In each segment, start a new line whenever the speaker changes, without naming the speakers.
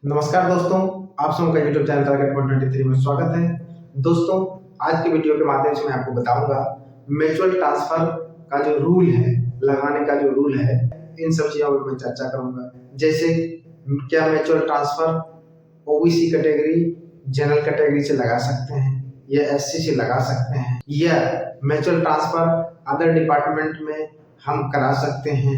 नमस्कार दोस्तों, आप सबका का यूट्यूब चैनल टारगेट पॉइंट 23 में स्वागत है। दोस्तों, आज के वीडियो के माध्यम से मैं आपको बताऊंगा म्यूचुअल ट्रांसफर का जो रूल है, लगाने का जो रूल है, इन सब चीजों पर मैं चर्चा करूंगा। जैसे क्या mutual transfer OBC category general category से लगा सकते हैं या एससी से लगा सकते हैं, या म्यूचुअल ट्रांसफर अदर डिपार्टमेंट में हम करा सकते हैं,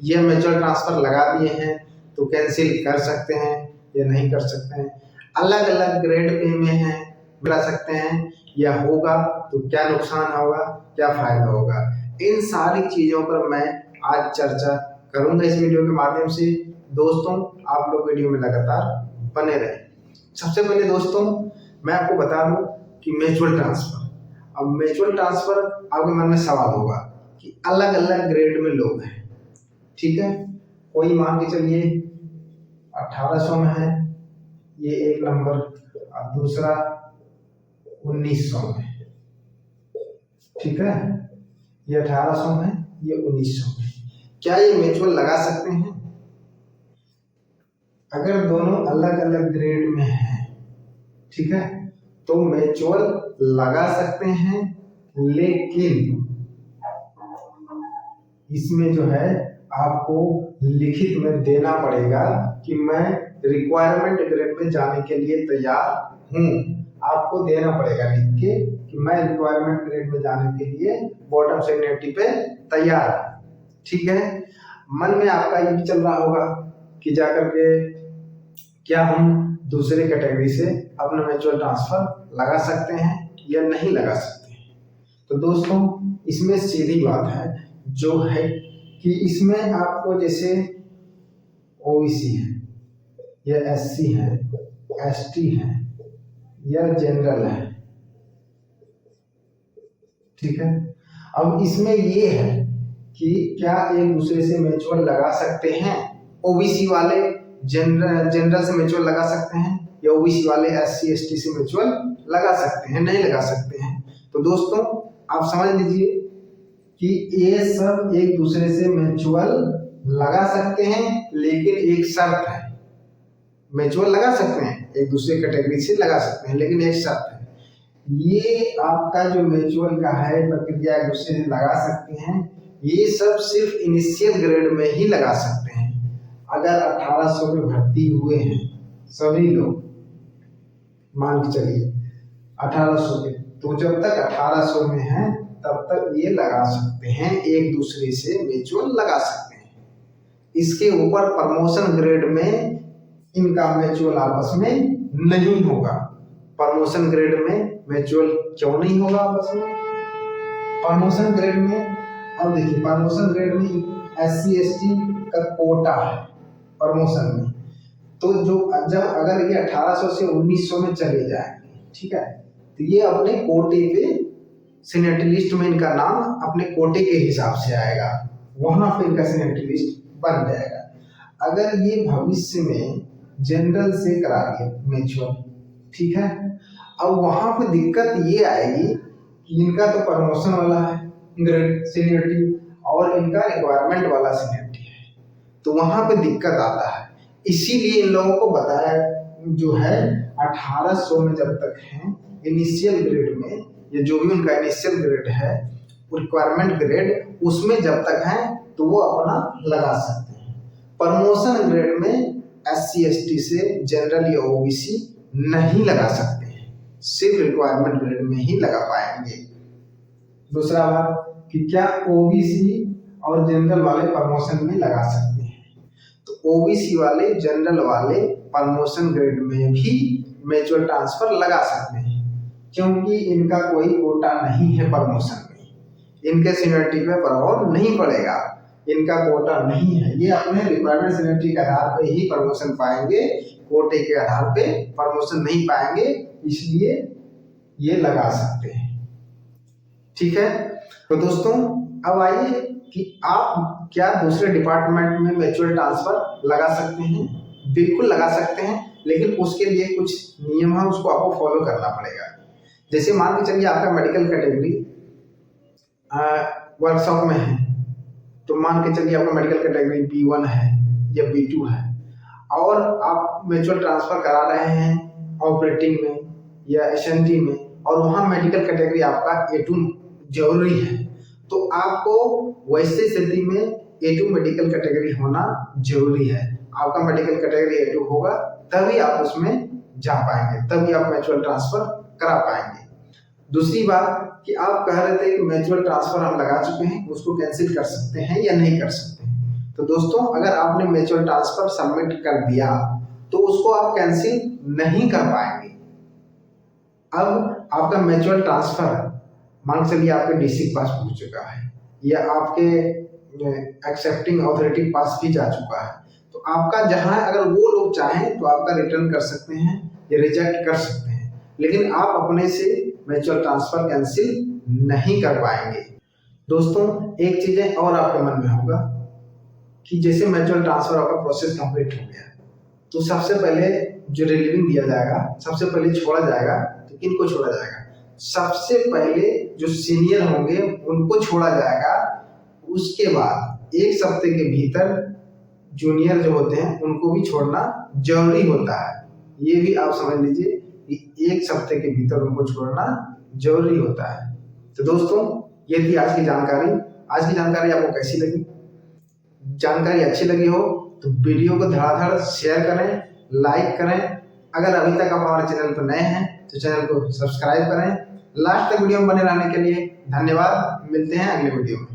या म्यूचुअल ट्रांसफर लगा दिए हैं तो कैंसिल कर सकते हैं या नहीं कर सकते हैं, अलग अलग ग्रेड पे में है मिला सकते हैं या होगा तो क्या नुकसान होगा, क्या फायदा होगा, इन सारी चीजों पर मैं आज चर्चा करूंगा इस वीडियो के माध्यम से। दोस्तों, आप लोग वीडियो में लगातार बने रहें। सबसे पहले दोस्तों, मैं आपको बता दूं कि म्यूचुअल ट्रांसफर, अब म्यूचुअल ट्रांसफर आपके मन में सवाल होगा कि अलग अलग ग्रेड में लोग हैं, ठीक है। कोई मान के चलिए 1800 में है, ये एक नंबर, और दूसरा 1900 में, ठीक है। ये 1800 में, ये 1900 में। क्या ये म्यूचुअल लगा सकते हैं? अगर दोनों अलग अलग ग्रेड में हैं, ठीक है, तो म्यूचुअल लगा सकते हैं, लेकिन इसमें जो है आपको लिखित में देना पड़ेगा कि मैं रिक्वायरमेंट ग्रेड में जाने के लिए तैयार हूँ। आपको देना पड़ेगा लिख के कि मैं रिक्वायरमेंट ग्रेड में जाने के लिए बॉटम सीनियरिटी पे तैयार हूँ, ठीक है। मन में आपका ये भी चल रहा होगा कि जाकर के क्या हम दूसरे कैटेगरी से अपना म्यूचुअल ट्रांसफर लगा सकते हैं या नहीं लगा सकते हैं। तो दोस्तों, इसमें सीधी बात है जो है कि इसमें आपको जैसे ओबीसी है या एससी है, एसटी है या जनरल है, ठीक है। अब इसमें ये है कि क्या एक दूसरे से म्यूचुअल लगा सकते हैं? ओबीसी वाले जनरल से म्यूचुअल लगा सकते हैं या ओबीसी वाले एससी एसटी से म्यूचुअल लगा सकते हैं, नहीं लगा सकते हैं। तो दोस्तों, आप समझ लीजिए कि ये सब एक दूसरे से म्यूचुअल लगा सकते हैं, लेकिन एक शर्त है। म्यूचुअल लगा सकते हैं, एक दूसरे कैटेगरी से लगा सकते हैं, लेकिन एक शर्त है। ये आपका जो म्यूचुअल का है प्रक्रिया, एक दूसरे से लगा सकते हैं, ये सब सिर्फ इनिशियल ग्रेड में ही लगा सकते हैं। अगर 1800 में भर्ती हुए हैं सभी लोग, मान के चलिए 1800 के, तो जब तक 1800 में है तब तक ये लगा सकते हैं, एक दूसरे से म्यूचुअल लगा सकते हैं। इसके ऊपर प्रमोशन ग्रेड में इनका म्यूचुअल आपस में नहीं होगा। प्रमोशन ग्रेड में म्यूचुअल क्यों नहीं होगा आपस में? प्रमोशन ग्रेड में, अब देखिए, प्रमोशन ग्रेड में एससी एसटी का कोटा है प्रमोशन में, तो जो जब अगर ये 1800 से 1900 में चले जाएंगे, ठीक है, तो ये अपने कोटे पे सीनियरिटी लिस्ट में इनका नाम अपने कोटे के हिसाब से आएगा, वहां पे इनका सीनियरिटी लिस्ट बन जाएगा। अगर ये भविष्य में जनरल से करा दिया म्यूचुअल, ठीक है, अब वहां पे दिक्कत ये आएगी कि इनका तो प्रमोशन वाला है ग्रेड सीनियरिटी और इनका रिक्वायरमेंट वाला सीनियरिटी है, तो वहां पे दिक्कत आता है। इसीलिए इन लोगों को बताया जो है 1800 में जब तक है इनिशियल ग्रेड में, ये जो भी उनका इनिशियल ग्रेड है रिक्वायरमेंट ग्रेड, उसमें जब तक है तो वो अपना लगा सकते हैं। प्रमोशन ग्रेड में एससी एसटी से जनरल या ओबीसी नहीं लगा सकते हैं, सिर्फ रिक्वायरमेंट ग्रेड में ही लगा पाएंगे। दूसरा बात कि क्या ओबीसी और जनरल वाले प्रमोशन में लगा सकते हैं? तो ओबीसी वाले जनरल वाले प्रमोशन ग्रेड में भी म्यूचुअल ट्रांसफर लगा सकते हैं, क्योंकि इनका कोई कोटा नहीं है प्रमोशन में, इनके सीनियरिटी पे प्रभाव नहीं पड़ेगा, इनका कोटा नहीं है। ये अपने रिक्वायरमेंट सीनियरिटी के आधार पे ही प्रमोशन पाएंगे, कोटे के आधार पे प्रमोशन नहीं पाएंगे, इसलिए ये लगा सकते हैं, ठीक है। तो दोस्तों, अब आइए कि आप क्या दूसरे डिपार्टमेंट में म्यूचुअल ट्रांसफर लगा सकते हैं? बिल्कुल लगा सकते हैं, लेकिन उसके लिए कुछ नियम है, उसको आपको फॉलो करना पड़ेगा। जैसे मान के चलिए आपका मेडिकल कैटेगरी वर्कशॉप में है, तो मान के चलिए आपका मेडिकल कैटेगरी B1 है या B2 है, और आप म्यूचुअल ट्रांसफर करा रहे हैं ऑपरेटिंग में या एसएनटी में, और वहाँ मेडिकल कैटेगरी आपका A2 जरूरी है, तो आपको वैसे स्थिति में A2 मेडिकल कैटेगरी होना जरूरी है। आपका मेडिकल कैटेगरी A2 होगा तभी आप उसमें जा पाएंगे, तभी आप म्यूचुअल ट्रांसफर करा पाएंगे। दूसरी बात कि आप कह रहे थे कि म्यूचुअल ट्रांसफर हम लगा चुके हैं, उसको कैंसिल कर सकते हैं या नहीं कर सकते हैं। तो दोस्तों, अगर आपने म्यूचुअल ट्रांसफर सबमिट कर दिया तो उसको आप कैंसिल नहीं कर पाएंगे। अब आपका म्यूचुअल ट्रांसफर मान चलिए आपके डीसी पास पहुंच चुका है या आपके एक्सेप्टिंग अथॉरिटी पास भी जा चुका है, तो आपका जहां अगर वो लोग चाहें तो आपका रिटर्न कर सकते हैं या रिजेक्ट कर सकते हैं, लेकिन आप अपने से म्यूचुअल ट्रांसफर कैंसिल नहीं कर पाएंगे। दोस्तों, एक चीजें और आपके मन में होगा कि जैसे म्यूचुअल ट्रांसफर आपका प्रोसेस कंप्लीट हो गया तो सबसे पहले जो रिलीविंग दिया जाएगा, सबसे पहले छोड़ा जाएगा, तो किनको छोड़ा जाएगा? सबसे पहले जो सीनियर होंगे उनको छोड़ा जाएगा। उसके बाद 1 हफ्ते के भीतर जूनियर जो होते हैं उनको भी छोड़ना जरूरी होता है। ये भी आप समझ लीजिए कि 1 हफ्ते के भीतर उनको छोड़ना जरूरी होता है। तो दोस्तों, ये थी आज की जानकारी। आज की जानकारी आपको कैसी लगी? जानकारी अच्छी लगी हो तो वीडियो को धड़ाधड़ शेयर करें, लाइक करें। अगर अभी तक आप हमारे चैनल पर नए हैं तो चैनल को सब्सक्राइब करें। लास्ट तक वीडियो में बने रहने के लिए धन्यवाद। मिलते हैं अगले वीडियो में।